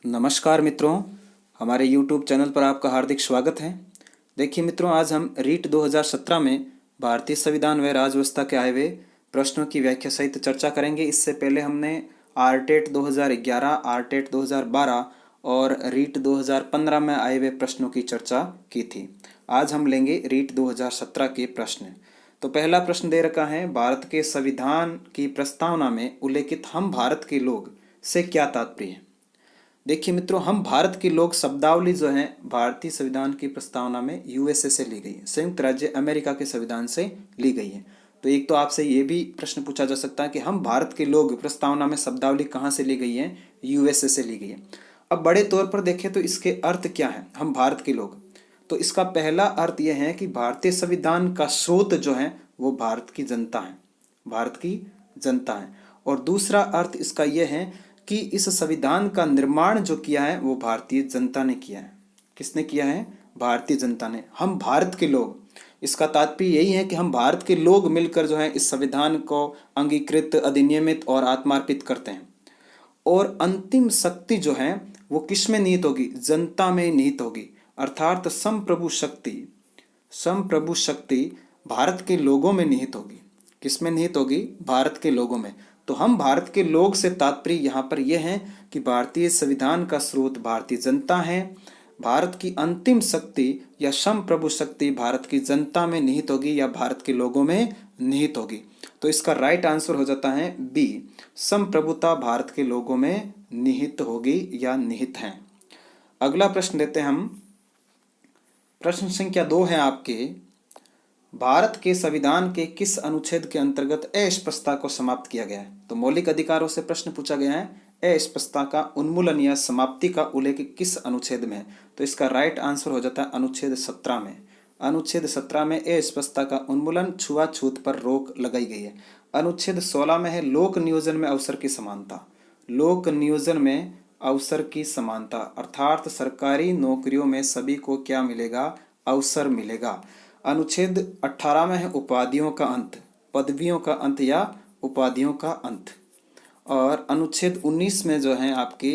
नमस्कार मित्रों, हमारे YouTube चैनल पर आपका हार्दिक स्वागत है। देखिए मित्रों, आज हम रीट 2017 में भारतीय संविधान व राज्य व्यवस्था के आए हुए प्रश्नों की व्याख्या सहित चर्चा करेंगे। इससे पहले हमने आरटेट 2011, आरटेट 2012 और रीट 2015 में आए हुए प्रश्नों की चर्चा की थी। आज हम लेंगे रीट 2017 के प्रश्न। तो पहला प्रश्न दे रखा है, भारत के संविधान की प्रस्तावना में उल्लेखित हम भारत के लोग से क्या तात्पर्य है। देखिए मित्रों, हम भारत के लोग शब्दावली जो है भारतीय संविधान की प्रस्तावना में यूएसए से ली गई है, संयुक्त राज्य अमेरिका के संविधान से ली गई है। तो एक तो आपसे ये भी प्रश्न पूछा जा सकता है कि हम भारत के लोग प्रस्तावना में शब्दावली कहाँ से ली गई है, यूएसए से ली गई है। अब बड़े तौर पर देखें तो इसके अर्थ क्या है, हम भारत के लोग। तो इसका पहला अर्थ यह है कि भारतीय संविधान का स्रोत जो है वो भारत की जनता है, भारत की जनता है। और दूसरा अर्थ इसका यह है कि इस संविधान का निर्माण जो किया है वो भारतीय जनता ने किया है। किसने किया है? भारतीय जनता ने। हम भारत के लोग, इसका तात्पर्य यही है कि हम भारत के लोग मिलकर जो है इस संविधान को अंगीकृत, अधिनियमित और आत्मार्पित करते हैं। और अंतिम शक्ति जो है वो किस में निहित होगी? जनता में निहित होगी। अर्थात संप्रभु शक्ति भारत के लोगों में निहित होगी। किस में निहित होगी? भारत के लोगों में। तो हम भारत के लोग से तात्पर्य यहाँ पर यह है कि भारतीय संविधान का स्रोत भारतीय जनता है। भारत की अंतिम शक्ति या संप्रभु शक्ति भारत की जनता में निहित होगी या भारत के लोगों में निहित होगी। तो इसका राइट आंसर हो जाता है बी, संप्रभुता भारत के लोगों में निहित होगी या निहित है। अगला प्रश्न लेते हैं हम। प्रश्न संख्या 2 है आपके, भारत के संविधान के किस अनुच्छेद के अंतर्गत अस्पृश्यता को समाप्त किया गया है। तो मौलिक अधिकारों से प्रश्न पूछा गया है, अस्पृश्यता का उन्मूलन या समाप्ति का उल्लेख किस अनुच्छेद में है। तो इसका राइट आंसर हो जाता है अनुच्छेद 17 में। अनुच्छेद 17 में अस्पृश्यता का उन्मूलन, छुआछूत पर रोक लगाई गई है। अनुच्छेद 16 में है लोक नियोजन में अवसर की समानता। लोक नियोजन में अवसर की समानता अर्थात सरकारी नौकरियों में सभी को क्या मिलेगा? अवसर मिलेगा। अनुच्छेद 18 में है उपाधियों का अंत, पदवियों का अंत या उपाधियों का अंत। और अनुच्छेद 19 में जो है आपके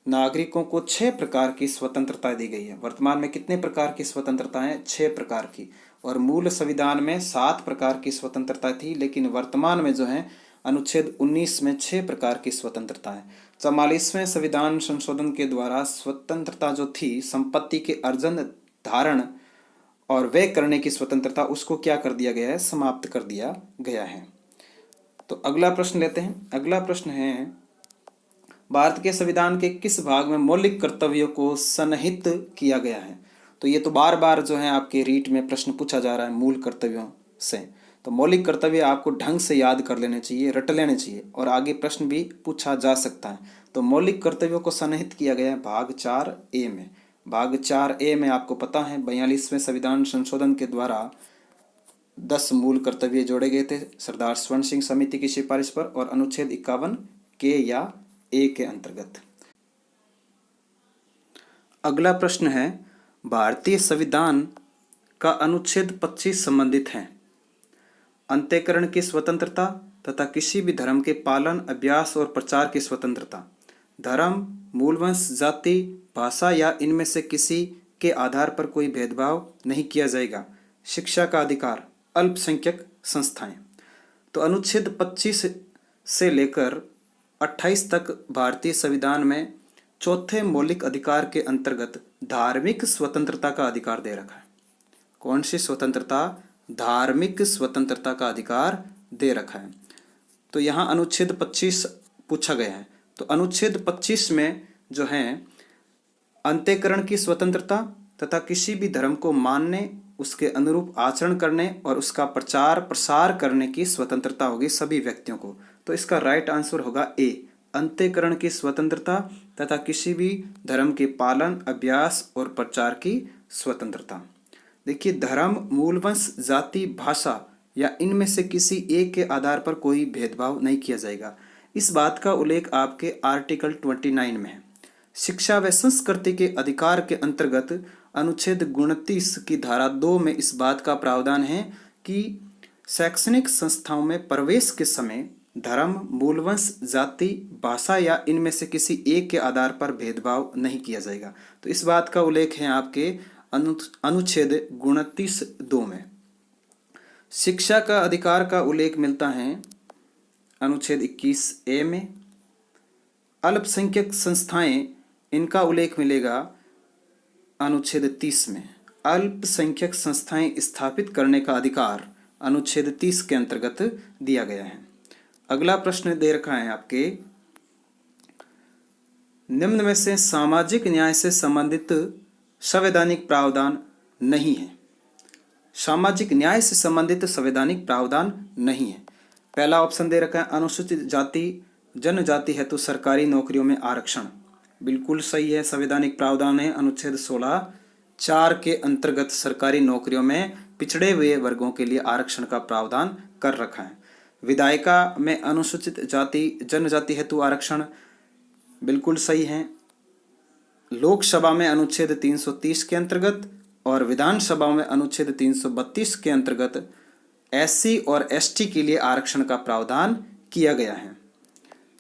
नागरिकों को 6 प्रकार की स्वतंत्रता दी गई है। वर्तमान में कितने प्रकार की स्वतंत्रता है? 6 प्रकार की। और मूल संविधान में 7 प्रकार की स्वतंत्रता थी, लेकिन वर्तमान में जो है अनुच्छेद 19 में 6 प्रकार की स्वतंत्रता है। 44वें संविधान संशोधन के द्वारा स्वतंत्रता जो थी संपत्ति के अर्जन, धारण और व्यय करने की स्वतंत्रता, उसको क्या कर दिया गया है? समाप्त कर दिया गया है। तो अगला प्रश्न लेते हैं। अगला प्रश्न है, भारत के संविधान के किस भाग में मौलिक कर्तव्यों को सन्निहित किया गया है। तो ये तो बार बार जो है आपके रीट में प्रश्न पूछा जा रहा है मूल कर्तव्यों से। तो मौलिक कर्तव्य आपको ढंग से याद कर लेने चाहिए, रट लेने चाहिए, और आगे प्रश्न भी पूछा जा सकता है। तो मौलिक कर्तव्यों को सन्निहित किया गया है भाग 4A में। भाग 4A में आपको पता है 42वें संविधान संशोधन के द्वारा 10 मूल कर्तव्य जोड़े गए थे सरदार स्वर्ण सिंह समिति की सिफारिश पर, और अनुच्छेद 51 के या ए के अंतर्गत। अगला प्रश्न है, भारतीय संविधान का अनुच्छेद 25 संबंधित है अंत्यकरण की स्वतंत्रता तथा किसी भी धर्म के पालन, अभ्यास और प्रचार की स्वतंत्रता, धर्म, मूलवंश, जाति, भाषा या इनमें से किसी के आधार पर कोई भेदभाव नहीं किया जाएगा, शिक्षा का अधिकार, अल्पसंख्यक संस्थाएं। तो अनुच्छेद 25 से लेकर 28 तक भारतीय संविधान में चौथे मौलिक अधिकार के अंतर्गत धार्मिक स्वतंत्रता का अधिकार दे रखा है। कौन सी स्वतंत्रता? धार्मिक स्वतंत्रता का अधिकार दे रखा है। तो यहाँ अनुच्छेद 25 पूछा गया है। तो अनुच्छेद 25 में जो है अंत्यकरण की स्वतंत्रता तथा किसी भी धर्म को मानने, उसके अनुरूप आचरण करने और उसका प्रचार प्रसार करने की स्वतंत्रता होगी सभी व्यक्तियों को। तो इसका राइट आंसर होगा ए, अंत्यकरण की स्वतंत्रता तथा किसी भी धर्म के पालन, अभ्यास और प्रचार की स्वतंत्रता। देखिए, धर्म, मूलवंश, जाति, भाषा या इनमें से किसी एक के आधार पर कोई भेदभाव नहीं किया जाएगा। इस बात का उल्लेख आपके आर्टिकल 29 में है। शिक्षा व संस्कृति के अधिकार के अंतर्गत अनुच्छेद 29 की धारा 2 में इस बात का प्रावधान है कि शैक्षणिक संस्थाओं में प्रवेश के समय धर्म, मूलवंश, जाति, भाषा या इनमें से किसी एक के आधार पर भेदभाव नहीं किया जाएगा। तो इस बात का उल्लेख है आपके अनुच्छेद 29(2) में। शिक्षा का अधिकार का उल्लेख मिलता है अनुच्छेद 21(a) में। अल्पसंख्यक संस्थाएं, इनका उल्लेख मिलेगा अनुच्छेद 30 में। अल्पसंख्यक संस्थाएं स्थापित करने का अधिकार अनुच्छेद 30 के अंतर्गत दिया गया है। अगला प्रश्न दे रखा है आपके, निम्न में से सामाजिक न्याय से संबंधित संवैधानिक प्रावधान नहीं है। सामाजिक न्याय से संबंधित संवैधानिक प्रावधान नहीं है। पहला ऑप्शन दे रखा है अनुसूचित जाति जनजाति हेतु सरकारी नौकरियों में आरक्षण। बिल्कुल सही है, संवैधानिक प्रावधान है अनुच्छेद 16(4) के अंतर्गत सरकारी नौकरियों में पिछड़े हुए वर्गों के लिए आरक्षण का प्रावधान कर रखा है। विधायिका में अनुसूचित जाति जनजाति हेतु आरक्षण बिल्कुल सही है। लोकसभा में अनुच्छेद 330 के अंतर्गत और विधानसभा में अनुच्छेद 332 के अंतर्गत एससी और एसटी के लिए आरक्षण का प्रावधान किया गया है।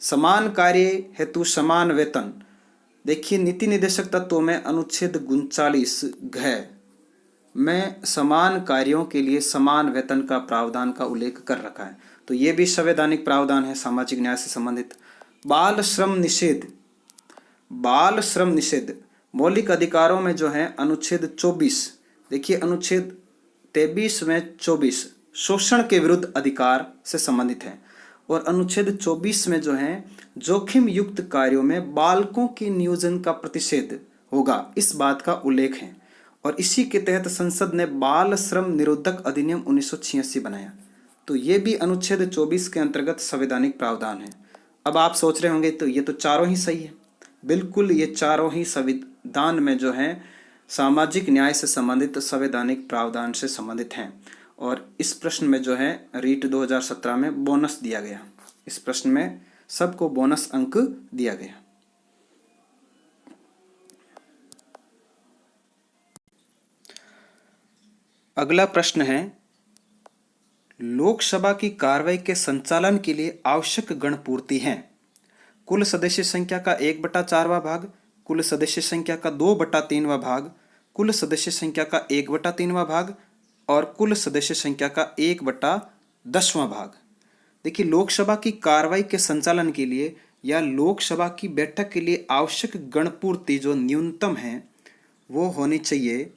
समान कार्य हेतु समान वेतन, देखिए नीति निर्देशक तत्वों में अनुच्छेद 39 घ में समान कार्यों के लिए समान वेतन का प्रावधान का उल्लेख कर रखा है। तो ये भी संवैधानिक प्रावधान है सामाजिक न्याय से संबंधित। बाल श्रम निषेध, बाल श्रम निषेध मौलिक अधिकारों में जो है अनुच्छेद 24, देखिए अनुच्छेद 23 में 24 शोषण के विरुद्ध अधिकार से संबंधित है और अनुच्छेद 24 में जो है जोखिम युक्त कार्यों में बालकों के नियोजन का प्रतिषेध होगा, इस बात का उल्लेख है। और इसी के तहत संसद ने बाल श्रम निरोधक अधिनियम 1986 बनाया। तो ये भी अनुच्छेद 24 के अंतर्गत संवैधानिक प्रावधान है। अब आप सोच रहे होंगे तो ये तो चारों ही सही है। बिल्कुल, ये चारों ही संविधान में जो है सामाजिक न्याय से संबंधित संवैधानिक प्रावधान से संबंधित हैं। और इस प्रश्न में जो है रीट 2017 में बोनस दिया गया। इस प्रश्न में सबको बोनस अंक दिया गया। अगला प्रश्न है, लोकसभा की कार्रवाई के संचालन के लिए आवश्यक गण पूर्ति हैं। कुल सदस्य संख्या का 1/4वां भाग, कुल सदस्य संख्या का 2/3वां भाग, कुल सदस्य संख्या का 1/3वां भाग और कुल सदस्य संख्या का 1/10वां भाग। देखिए लोकसभा की कार्रवाई के संचालन के लिए या लोकसभा की बैठक के लिए आवश्यक गणपूर्ति जो न्यूनतम है वो होनी चाहिए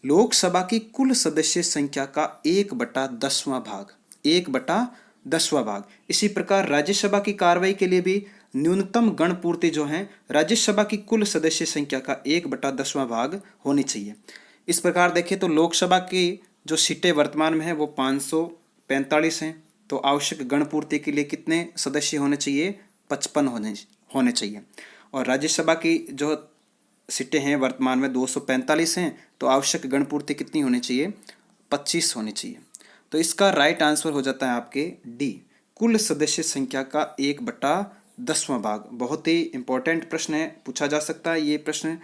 लोकसभा की कुल सदस्य संख्या का 1/10वां भाग, 1/10वां भाग। इसी प्रकार राज्यसभा की कार्रवाई के लिए भी न्यूनतम गणपूर्ति जो है राज्यसभा की कुल सदस्य संख्या का 1/10वां भाग होनी चाहिए। इस प्रकार देखें तो लोकसभा की जो सीटें वर्तमान में है वो 545 हैं। तो आवश्यक गणपूर्ति के लिए कितने सदस्य होने चाहिए? 55 होने चाहिए। और राज्यसभा की जो सीटें हैं वर्तमान में 245 हैं, तो आवश्यक गणपूर्ति कितनी होनी चाहिए? 25 होनी चाहिए। तो इसका राइट आंसर हो जाता है आपके डी, कुल सदस्य संख्या का 1/10वां भाग। बहुत ही इंपॉर्टेंट प्रश्न है, पूछा जा सकता है। ये प्रश्न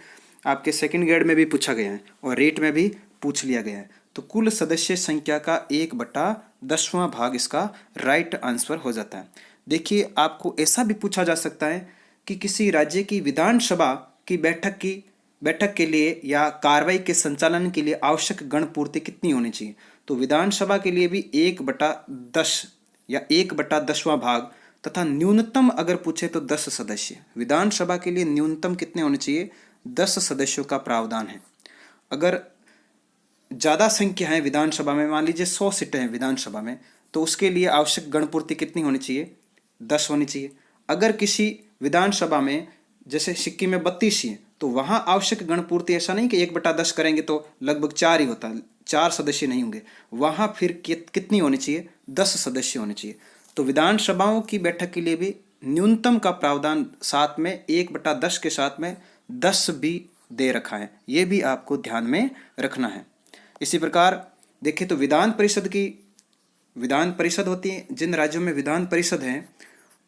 आपके सेकंड ग्रेड में भी पूछा गया है और रेट में भी पूछ लिया गया है। तो कुल सदस्य संख्या का 1/10वां भाग इसका राइट आंसर हो जाता है। देखिए आपको ऐसा भी पूछा जा सकता है कि किसी राज्य की विधानसभा की बैठक के लिए या कार्रवाई के संचालन के लिए आवश्यक गणपूर्ति कितनी होनी चाहिए? तो विधानसभा के लिए भी 1/10 या 1/10वां भाग तथा न्यूनतम अगर पूछे तो 10 सदस्य। विधानसभा के लिए न्यूनतम कितने होने चाहिए? 10 सदस्यों का प्रावधान है। अगर ज़्यादा संख्या है विधानसभा में, मान लीजिए 100 सीटें हैं विधानसभा में, तो उसके लिए आवश्यक गणपूर्ति कितनी होनी चाहिए? 10 होनी चाहिए। अगर किसी विधानसभा में जैसे सिक्किम में 32 ही है, तो वहाँ आवश्यक गणपूर्ति ऐसा नहीं कि 1/10 करेंगे तो लगभग 4 ही होता है, 4 सदस्य नहीं होंगे। वहाँ फिर कितनी होनी चाहिए? 10 सदस्य होने चाहिए। तो विधानसभाओं की बैठक के लिए भी न्यूनतम का प्रावधान साथ में 1/10 के साथ में 10 भी दे रखा है। ये भी आपको ध्यान में रखना है। इसी प्रकार देखें तो विधान परिषद होती है। जिन राज्यों में विधान परिषद है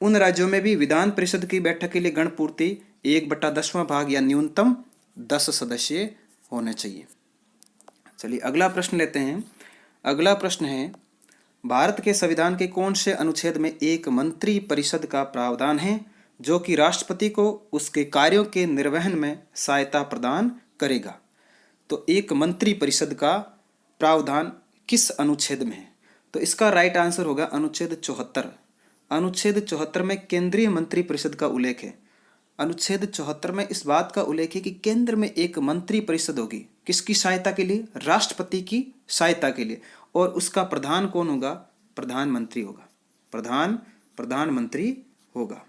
उन राज्यों में भी विधान परिषद की बैठक के लिए गणपूर्ति 1/10वां भाग या न्यूनतम 10 सदस्य होने चाहिए। चलिए अगला प्रश्न लेते हैं। अगला प्रश्न है, भारत के संविधान के कौन से अनुच्छेद में एक मंत्री परिषद का प्रावधान है जो कि राष्ट्रपति को उसके कार्यों के निर्वहन में सहायता प्रदान करेगा? तो एक मंत्री परिषद का प्रावधान किस अनुच्छेद में है? तो इसका राइट आंसर होगा अनुच्छेद 74। अनुच्छेद 74 में केंद्रीय मंत्री परिषद का उल्लेख है। अनुच्छेद 74 में इस बात का उल्लेख है कि केंद्र में एक मंत्री परिषद होगी। किसकी सहायता के लिए? राष्ट्रपति की सहायता के लिए। और उसका प्रधान कौन होगा? प्रधानमंत्री होगा। प्रधानमंत्री होगा।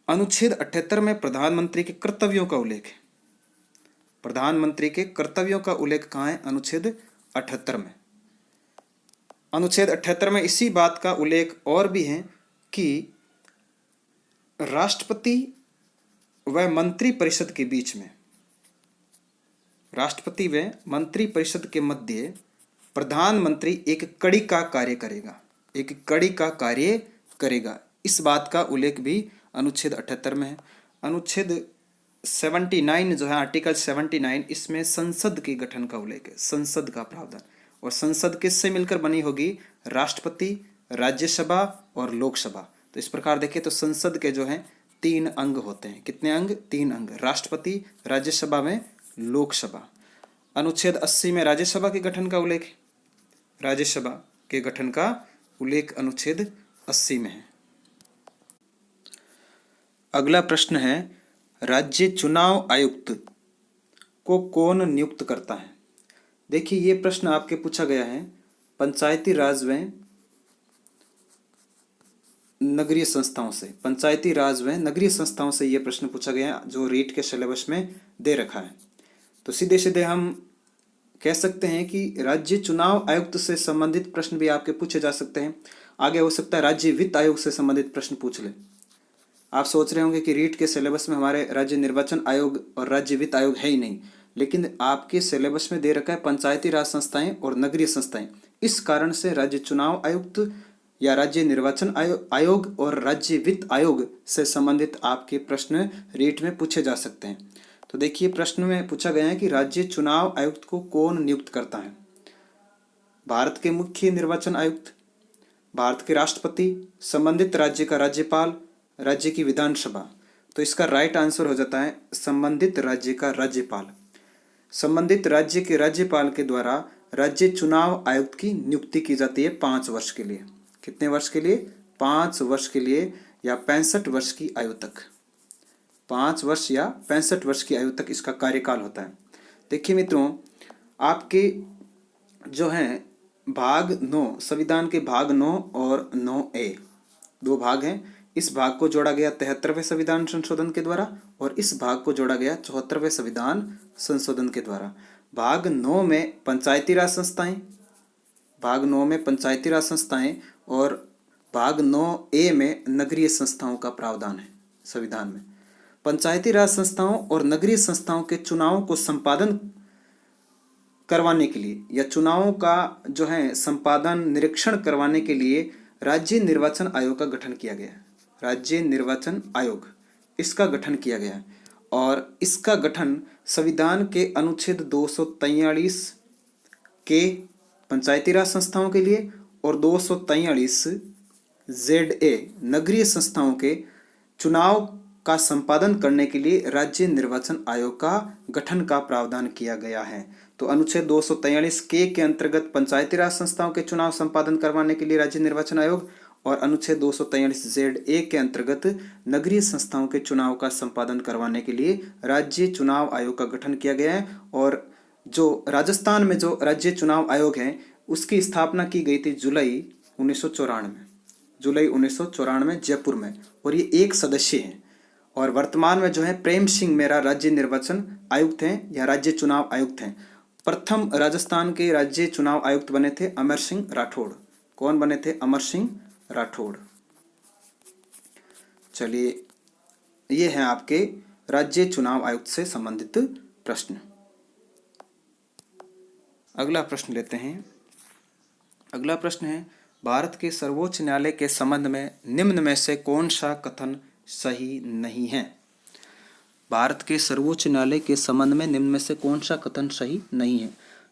अनुच्छेद 78 में प्रधानमंत्री के कर्तव्यों का उल्लेख है। प्रधानमंत्री के कर्तव्यों का उल्लेख कहाँ है? अनुच्छेद 78 में। अनुच्छेद 78 में इसी बात का उल्लेख और भी है कि राष्ट्रपति व मंत्री परिषद के बीच में, राष्ट्रपति व मंत्री परिषद के मध्य प्रधानमंत्री एक कड़ी का कार्य करेगा। इस बात का उल्लेख भी अनुच्छेद 78 में है। अनुच्छेद 79 जो है, आर्टिकल 79, इसमें संसद के गठन का उल्लेख है, संसद का प्रावधान। और संसद किससे मिलकर बनी होगी? राष्ट्रपति, राज्यसभा और लोकसभा। तो इस प्रकार देखें तो संसद के जो हैं 3 अंग होते हैं। कितने अंग? 3 अंग। राष्ट्रपति, राज्यसभा में लोकसभा। अनुच्छेद 80 में राज्यसभा के गठन का उल्लेख है। राज्यसभा के गठन का उल्लेख अनुच्छेद 80 में है। अगला प्रश्न है, राज्य चुनाव आयुक्त को कौन नियुक्त करता है? देखिए, ये प्रश्न आपके पूछा गया है पंचायती राज व नगरीय संस्थाओं से। पंचायती राज व नगरीय संस्थाओं से ये प्रश्न पूछा गया जो रीट के सिलेबस में दे रखा है। तो सीधे सीधे हम कह सकते हैं कि राज्य चुनाव आयुक्त से संबंधित प्रश्न भी आपके पूछे जा सकते हैं। आगे हो सकता है राज्य वित्त आयोग से संबंधित प्रश्न पूछ ले। आप सोच रहे होंगे कि रीट के सिलेबस में हमारे राज्य निर्वाचन आयोग और राज्य वित्त आयोग है ही नहीं, लेकिन आपके सिलेबस में दे रखा है पंचायती राज संस्थाएं और नगरीय संस्थाएं। इस कारण से राज्य चुनाव आयुक्त या राज्य निर्वाचन आयोग और राज्य वित्त आयोग से संबंधित आपके प्रश्न रीट में पूछे जा सकते हैं। तो देखिए, प्रश्न में पूछा गया है कि राज्य चुनाव आयुक्त को कौन नियुक्त करता है? भारत के मुख्य निर्वाचन आयुक्त, भारत के राष्ट्रपति, संबंधित राज्य का राज्यपाल, राज्य की विधानसभा। तो इसका राइट आंसर हो जाता है संबंधित राज्य का राज्यपाल। संबंधित राज्य के राज्यपाल के द्वारा राज्य चुनाव आयुक्त की नियुक्ति की जाती है 5 वर्ष के लिए। कितने वर्ष के लिए? 5 वर्ष के लिए, या 65 वर्ष की आयु तक। 5 वर्ष या 65 वर्ष की आयु तक इसका कार्यकाल होता है। देखिए मित्रों, आपके जो हैं भाग 9, संविधान के भाग 9 और 9A 2 भाग हैं। इस भाग को जोड़ा गया 73वें संविधान संशोधन के द्वारा और इस भाग को जोड़ा गया 74वें संविधान संशोधन के द्वारा। भाग 9 में पंचायती राज संस्थाएं, भाग 9 में पंचायती राज संस्थाएं और भाग 9A में नगरीय संस्थाओं का प्रावधान है संविधान में। पंचायती राज संस्थाओं और नगरीय संस्थाओं के चुनावों को संपादन करवाने के लिए या चुनावों का जो है संपादन निरीक्षण करवाने के लिए राज्य निर्वाचन आयोग का गठन किया गया है। राज्य निर्वाचन आयोग, इसका गठन किया गया है और इसका गठन संविधान के अनुच्छेद 243 के पंचायती राज संस्थाओं के लिए और 243 ZA नगरीय संस्थाओं के चुनाव का संपादन करने के लिए राज्य निर्वाचन आयोग का गठन का प्रावधान किया गया है। तो अनुच्छेद 243 के अंतर्गत पंचायती राज संस्थाओं के चुनाव संपादन करवाने के लिए राज्य निर्वाचन आयोग और अनुच्छेद 243 ZA के अंतर्गत नगरीय संस्थाओं के चुनाव का संपादन करवाने के लिए राज्य चुनाव आयोग का गठन किया गया है। और जो राजस्थान में जो राज्य चुनाव आयोग है उसकी स्थापना की गई थी जुलाई 1994 जयपुर में, और ये 1 सदस्य है। और वर्तमान में जो है प्रेम सिंह मेरा राज्य निर्वाचन आयुक्त हैं या राज्य चुनाव आयुक्त हैं। प्रथम राजस्थान के राज्य चुनाव आयुक्त बने थे अमर सिंह राठौड़। कौन बने थे? अमर सिंह राठौड़। चलिए, ये हैं आपके राज्य चुनाव आयुक्त से संबंधित प्रश्न। अगला प्रश्न लेते हैं। अगला प्रश्न है, भारत के सर्वोच्च न्यायालय के संबंध में निम्न में से कौन सा कथन सही नहीं है? भारत के सर्वोच्च न्यायालय के संबंध में निम्न में से कौन सा कथन सही नहीं है?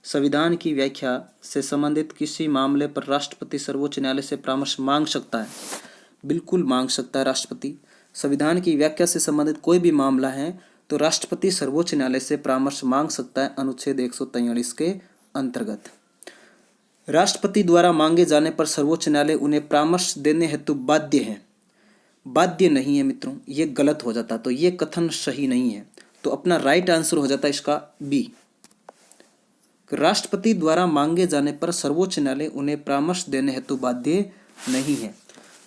संविधान की व्याख्या से संबंधित किसी मामले पर राष्ट्रपति सर्वोच्च न्यायालय से परामर्श मांग सकता है। बिल्कुल मांग सकता है राष्ट्रपति। संविधान की व्याख्या से संबंधित कोई भी मामला है तो राष्ट्रपति सर्वोच्च न्यायालय से परामर्श मांग सकता है अनुच्छेद 143 के अंतर्गत। राष्ट्रपति द्वारा मांगे जाने पर सर्वोच्च न्यायालय उन्हें परामर्श देने हेतु बाध्य है। बाध्य नहीं है मित्रों, ये गलत हो जाता, तो ये कथन सही नहीं है। तो अपना राइट आंसर हो जाता है इसका बी। राष्ट्रपति द्वारा मांगे जाने पर सर्वोच्च न्यायालय उन्हें परामर्श देने हेतु बाध्य नहीं है।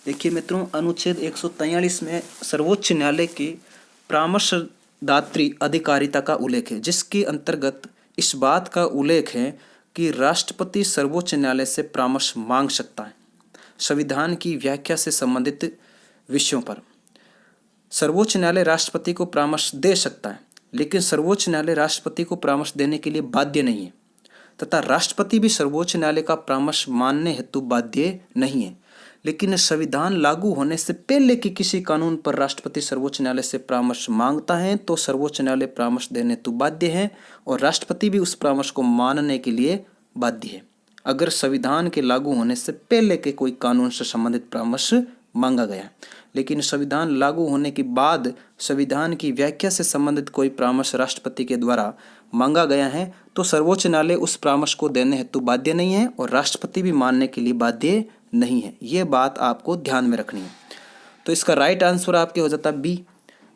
देखिए मित्रों, अनुच्छेद 143 में सर्वोच्च न्यायालय की परामर्शदात्री अधिकारिता का उल्लेख है, जिसके अंतर्गत इस बात का उल्लेख है कि राष्ट्रपति सर्वोच्च न्यायालय से परामर्श मांग सकता है संविधान की व्याख्या से संबंधित विषयों पर। सर्वोच्च न्यायालय राष्ट्रपति को परामर्श दे सकता है, लेकिन सर्वोच्च न्यायालय राष्ट्रपति को परामर्श देने के लिए बाध्य नहीं है तथा राष्ट्रपति भी सर्वोच्च न्यायालय का परामर्श मानने हेतु बाध्य नहीं है। लेकिन संविधान लागू होने से पहले कि किसी कानून पर राष्ट्रपति सर्वोच्च न्यायालय से परामर्श मांगता है तो सर्वोच्च न्यायालय परामर्श देने हेतु बाध्य है और राष्ट्रपति भी उस परामर्श को मानने के लिए बाध्य है अगर संविधान के लागू होने से पहले के कोई कानून से संबंधित परामर्श मांगा गया। लेकिन संविधान लागू होने के बाद संविधान की व्याख्या से संबंधित कोई परामर्श राष्ट्रपति के द्वारा मांगा गया है तो सर्वोच्च न्यायालय उस परामर्श को देने हेतु बाध्य नहीं है और राष्ट्रपति भी मानने के लिए बाध्य नहीं है। ये बात आपको ध्यान में रखनी है। तो इसका राइट आंसर आपके हो जाता है बी।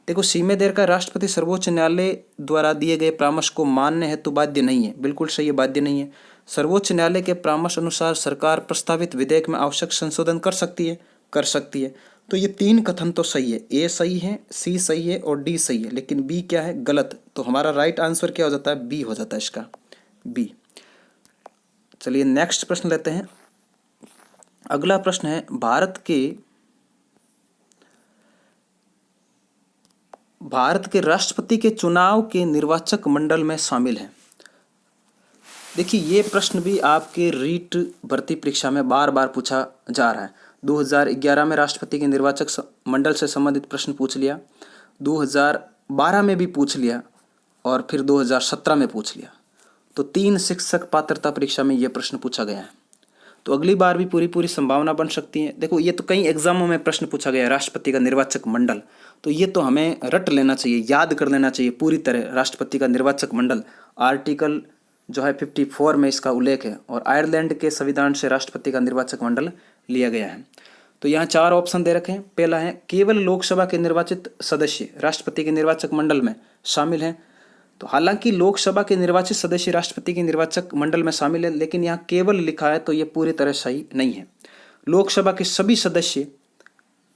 देखो, सी में देर का राष्ट्रपति सर्वोच्च न्यायालय द्वारा दिए गए परामर्श को मानने हेतु बाध्य नहीं है। बिल्कुल सही है, बाध्य नहीं है। सर्वोच्च न्यायालय के परामर्श अनुसार सरकार प्रस्तावित विधेयक में आवश्यक संशोधन कर सकती है। तो ये तीन कथन तो सही है, ए सही है, सी सही है और डी सही है, लेकिन बी क्या है? गलत। तो हमारा राइट आंसर क्या हो जाता है? बी हो जाता है इसका, बी। चलिए नेक्स्ट प्रश्न लेते हैं। अगला प्रश्न है, भारत के राष्ट्रपति के चुनाव के निर्वाचक मंडल में शामिल है। देखिए, ये प्रश्न भी आपके रीट भर्ती परीक्षा में बार बार पूछा जा रहा है। 2011 में राष्ट्रपति के निर्वाचक मंडल से संबंधित प्रश्न पूछ लिया, 2012 में भी पूछ लिया और फिर 2017 में पूछ लिया। तो 3 शिक्षक पात्रता परीक्षा में ये प्रश्न पूछा गया है। तो अगली बार भी पूरी संभावना बन सकती है। देखो, ये तो कई एग्जामों में प्रश्न पूछा गया है, राष्ट्रपति का निर्वाचक मंडल। तो ये तो हमें रट लेना चाहिए, याद कर लेना चाहिए पूरी तरह। राष्ट्रपति का निर्वाचक मंडल आर्टिकल जो है 54 में इसका उल्लेख है और आयरलैंड के संविधान से राष्ट्रपति का निर्वाचक मंडल लिया गया है। तो यहाँ 4 ऑप्शन दे रखे हैं। पहला है, केवल लोकसभा के निर्वाचित सदस्य राष्ट्रपति के निर्वाचक मंडल में शामिल हैं। तो हालांकि लोकसभा के निर्वाचित सदस्य राष्ट्रपति के निर्वाचक मंडल में शामिल है, लेकिन यहाँ केवल लिखा है तो ये पूरी तरह सही नहीं है। लोकसभा के सभी सदस्य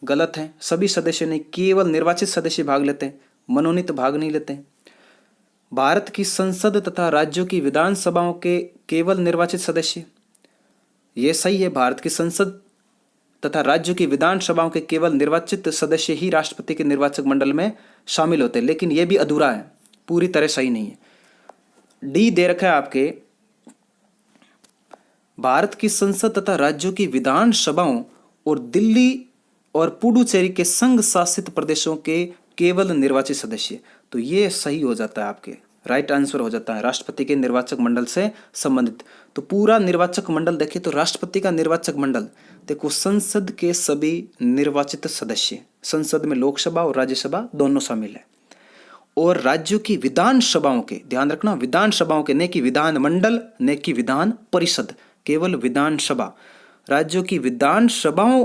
गलत हैं, सभी सदस्य नहीं, केवल निर्वाचित सदस्य भाग लेते हैं, मनोनीत भाग नहीं लेते हैं। भारत की संसद तथा राज्यों की विधानसभाओं के केवल निर्वाचित सदस्य, ये सही है। भारत की संसद तथा राज्यों की विधानसभाओं के केवल निर्वाचित सदस्य ही राष्ट्रपति के निर्वाचक मंडल में शामिल होते हैं, लेकिन यह भी अधूरा है, पूरी तरह सही नहीं है। डी दे रखा है आपके, भारत की संसद तथा राज्यों की विधानसभाओं और दिल्ली और पुडुचेरी के संघ शासित प्रदेशों के केवल निर्वाचित सदस्य। तो ये सही हो जाता है, आपके राइट आंसर हो जाता है राष्ट्रपति के निर्वाचक मंडल से संबंधित। तो पूरा निर्वाचक मंडल देखिए तो राष्ट्रपति का निर्वाचक मंडल देखो, संसद के सभी निर्वाचित सदस्य, संसद में लोकसभा और राज्यसभा दोनों शामिल है, और राज्यों की विधानसभाओं के, ध्यान रखना, विधानसभाओं के, न कि विधान मंडल, न कि विधान परिषद, केवल विधानसभा, राज्यों की विधानसभाओं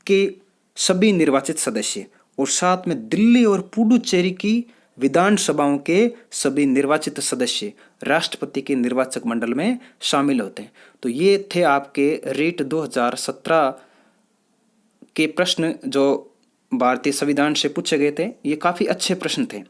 के सभी निर्वाचित सदस्य, और साथ में दिल्ली और पुडुचेरी की विधानसभाओं के सभी निर्वाचित सदस्य राष्ट्रपति के निर्वाचक मंडल में शामिल होते हैं। तो ये थे आपके रीट 2017 के प्रश्न जो भारतीय संविधान से पूछे गए थे। ये काफी अच्छे प्रश्न थे।